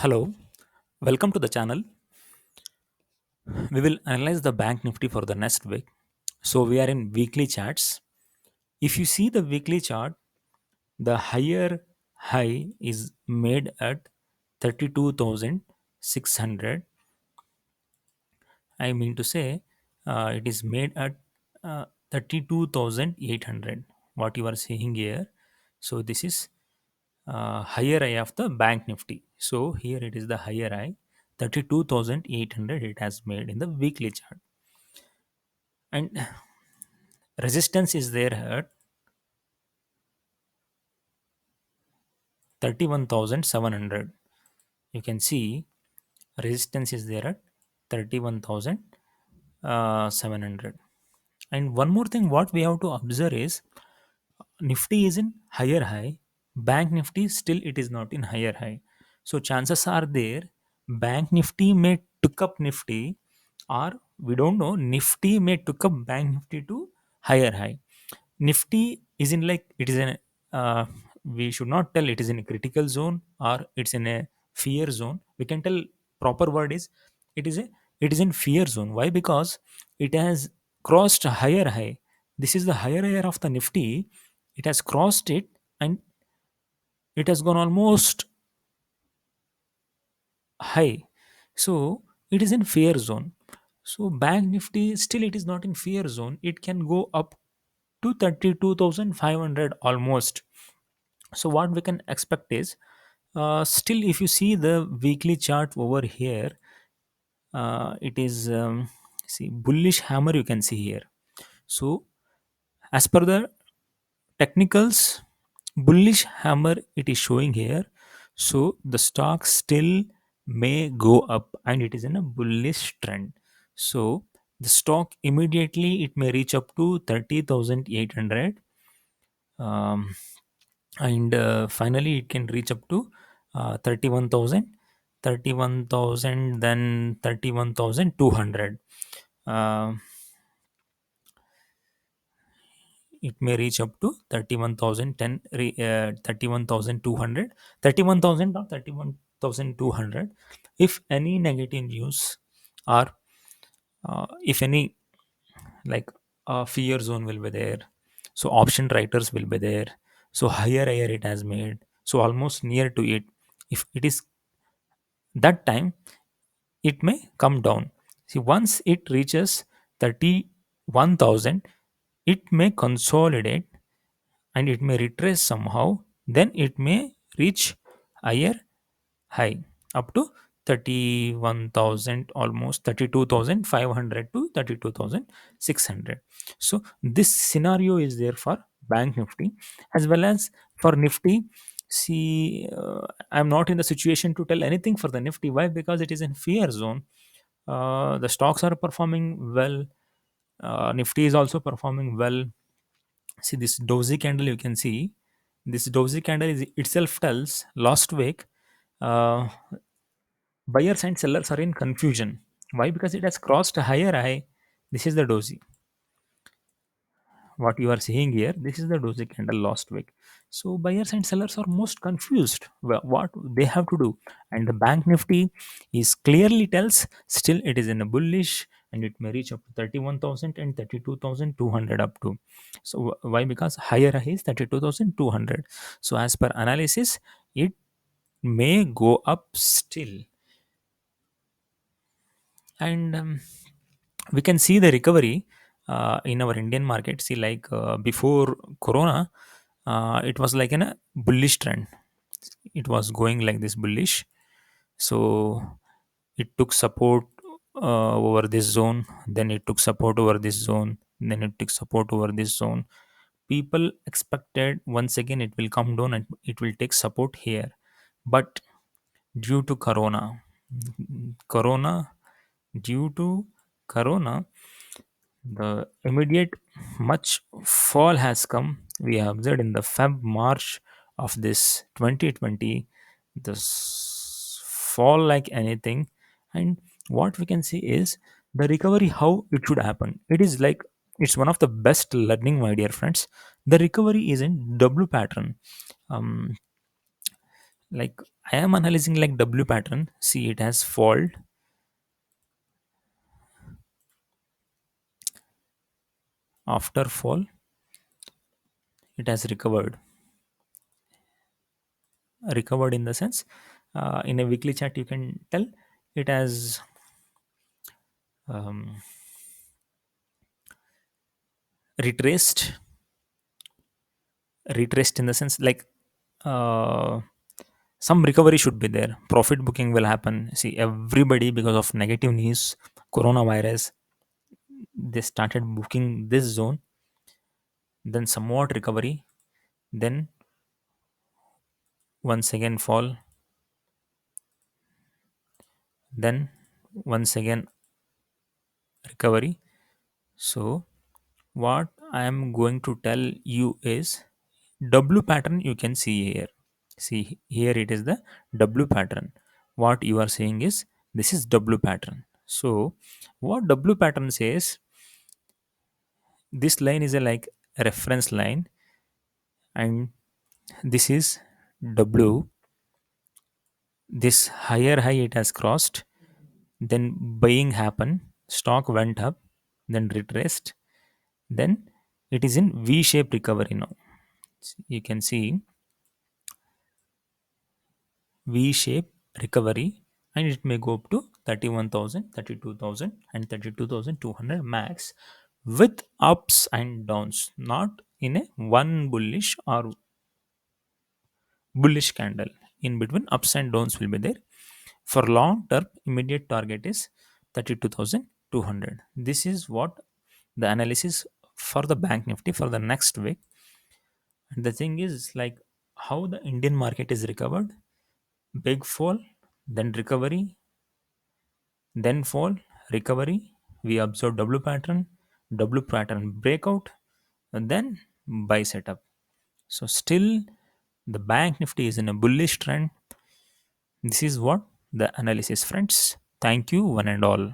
Hello, welcome to the channel. We will analyze the bank nifty for the next week. So we are in weekly charts. If you see the weekly chart, the higher high is made at 32,600. I mean to say, it is made at 32,800. What you are seeing here. So this is higher high of the bank nifty. So here it is the higher high 32,800 it has made in the weekly chart, and resistance is there at 31,700. You can see resistance is there at 31,700. And one more thing what we have to observe is nifty is in higher high, bank nifty still it is not in higher high. So chances are there bank nifty may took up nifty, or we don't know, nifty may took up bank nifty to higher high. Nifty is in, like, it is in we should not tell it is in a critical zone or it's in a fear zone. We can tell proper word is it is a it is in fear zone. Why? Because it has crossed a higher high. This is the higher higher of the nifty. It has crossed it, and it has gone almost high. So it is in fear zone. So bank nifty still it is not in fear zone. It can go up to 32,500 almost. So what we can expect is, still if you see the weekly chart over here, it is, see, bullish hammer you can see here. So as per the technicals, bullish hammer it is showing here. So the stock still may go up and it is in a bullish trend. So the stock immediately it may reach up to 30,800, um, and finally it can reach up to 31,000, then 31,200. uh, it may reach up to 31,010, 31,200, 31,000 or 31,200. If any negative news, or if any, like, fear zone will be there, so option writers will be there, so higher it has made, so almost near to it. If it is that time, it may come down. See, once it reaches 31,000, it may consolidate and it may retrace somehow, then it may reach higher high up to 31,000, almost 32,500 to 32,600. So this scenario is there for bank nifty as well as for nifty. See, I'm not in the situation to tell anything for the nifty. Why? Because it is in fear zone. The stocks are performing well. Nifty is also performing well. See this dozy candle, you can see this dozy candle is itself tells last week, uh, buyers and sellers are in confusion. Why? Because it has crossed a higher high. This is the dozy. What you are seeing here, this is the dozy candle last week. So buyers and sellers are most confused what they have to do. And the bank nifty is clearly tells still it is in a bullish, and it may reach up to 31,000 and 32,200 up to. So why? Because higher high is 32,200. So as per analysis, it may go up still. And we can see the recovery in our Indian market. See, like, before Corona, it was like in a bullish trend. It was going like this bullish. So it took support over this zone, then it took support over this zone, then it took support over this zone. People expected once again it will come down and it will take support here. But due to Corona, due to Corona, the immediate much fall has come. We have observed in the Feb March of this 2020, fall like anything. And what we can see is the recovery, how it should happen. It is like, it's one of the best learning, my dear friends. The recovery is in W pattern. Um, Like I am analyzing like W pattern. See, it has fall. After fall, it has recovered in the sense, in a weekly chart you can tell it has um, retraced retraced in the sense like, uh, some recovery should be there, profit booking will happen. See, everybody, because of negative news, coronavirus, they started booking this zone, then somewhat recovery, then once again fall, then once again recovery. So what I am going to tell you is, W pattern you can see here. See, here it is the W pattern. What you are saying is, this is W pattern. So what W pattern says, this line is a like reference line, and this is W. This higher high it has crossed, then buying happened, stock went up, then retraced, then it is in V-shaped recovery now. You can see V-shape recovery, and it may go up to 31,000, 32,000, and 32,200 max, with ups and downs, not in a one bullish candle. In between, ups and downs will be there. For long term, immediate target is 32,200. This is what the analysis for the bank nifty for the next week. And the thing is like how the Indian market is recovered: big fall, then recovery, then fall, recovery. We observe W pattern breakout, and then buy setup. So still the bank nifty is in a bullish trend. This is what the analysis, friends. Thank you, one and all.